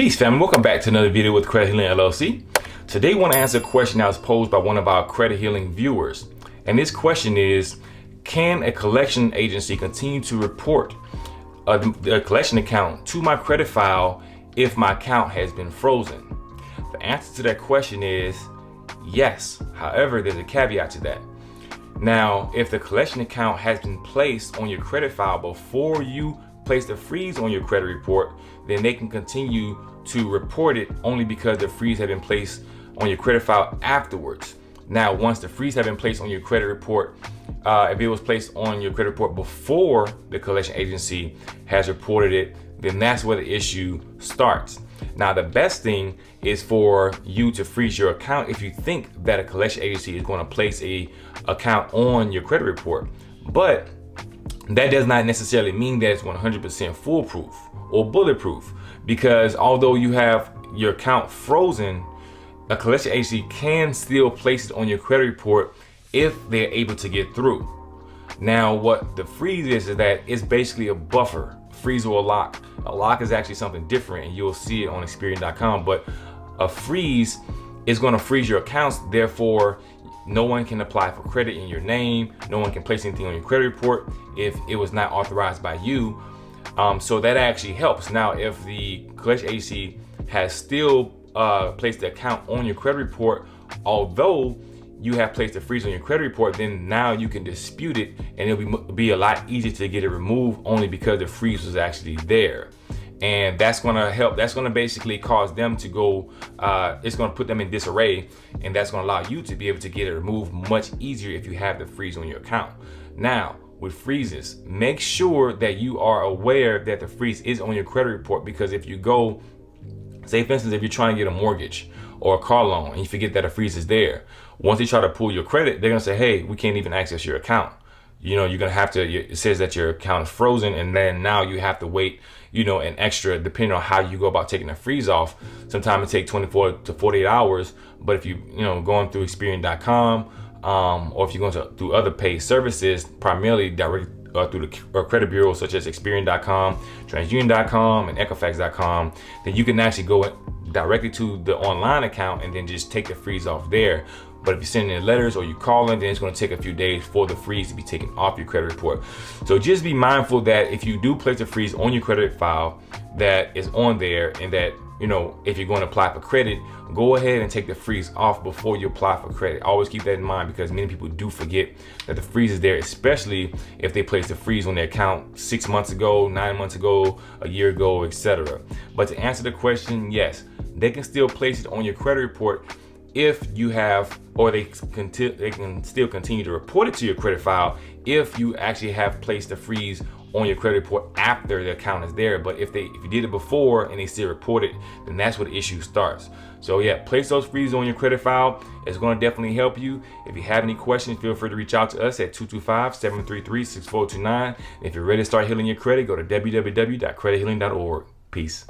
Peace, family. Welcome back to another video with Credit Healing LLC. Today, I want to answer a question that was posed by one of our Credit Healing viewers. And this question is, can a collection agency continue to report a collection account to my credit file if my account has been frozen? The answer to that question is yes. However, there's a caveat to that. Now, if the collection account has been placed on your credit file before you place the freeze on your credit report, then they can continue to report it only because the freeze had been placed on your credit file afterwards. Now, once the freeze had been placed on your credit report, if it was placed on your credit report before the collection agency has reported it, then that's where the issue starts. Now, the best thing is for you to freeze your account if you think that a collection agency is going to place a account on your credit report. But that does not necessarily mean that it's 100% foolproof or bulletproof, because although you have your account frozen, a collection agency can still place it on your credit report if they're able to get through. Now, what the freeze is that it's basically a buffer, freeze or a lock. A lock is actually something different, and you'll see it on Experian.com, but a freeze is going to freeze your accounts. Therefore, no one can apply for credit in your name. No one can place anything on your credit report if it was not authorized by you. So that actually helps. Now, if the collection agency has still placed the account on your credit report, although you have placed a freeze on your credit report, then now you can dispute it, and it'll be a lot easier to get it removed only because the freeze was actually there. And that's going to help. That's going to basically cause them to go, it's going to put them in disarray, and that's going to allow you to be able to get it removed much easier if you have the freeze on your account. Now, with freezes, make sure that you are aware that the freeze is on your credit report, because if you go, say for instance, if you're trying to get a mortgage or a car loan and you forget that a freeze is there, once they try to pull your credit, they're going to say, hey, we can't even access your account. You know, you're going to have to, it says that your account is frozen, and then now you have to wait, you know, an extra, depending on how you go about taking the freeze off. Sometimes it takes 24 to 48 hours. But if you going through Experian.com, or if you're going through other paid services, primarily direct through the credit bureaus such as Experian.com, TransUnion.com, and Equifax.com, then you can actually go directly to the online account and then just take the freeze off there. But if you're sending in letters or you calling, then it's going to take a few days for the freeze to be taken off your credit report. So just be mindful that if you do place a freeze on your credit file that is on there, and that, if you're going to apply for credit, go ahead and take the freeze off before you apply for credit. Always keep that in mind, because many people do forget that the freeze is there, especially if they placed a freeze on their account 6 months ago, 9 months ago, a year ago, etc. But to answer the question, yes, they can still place it on your credit report if you have, or they can still continue to report it to your credit file if you actually have placed a freeze on your credit report after the account is there. But if you did it before and they still report it, then that's where the issue starts. So yeah, place those freezes on your credit file. It's going to definitely help you. If you have any questions, feel free to reach out to us at 225-733-6429. If you're ready to start healing your credit, go to www.credithealing.org. Peace.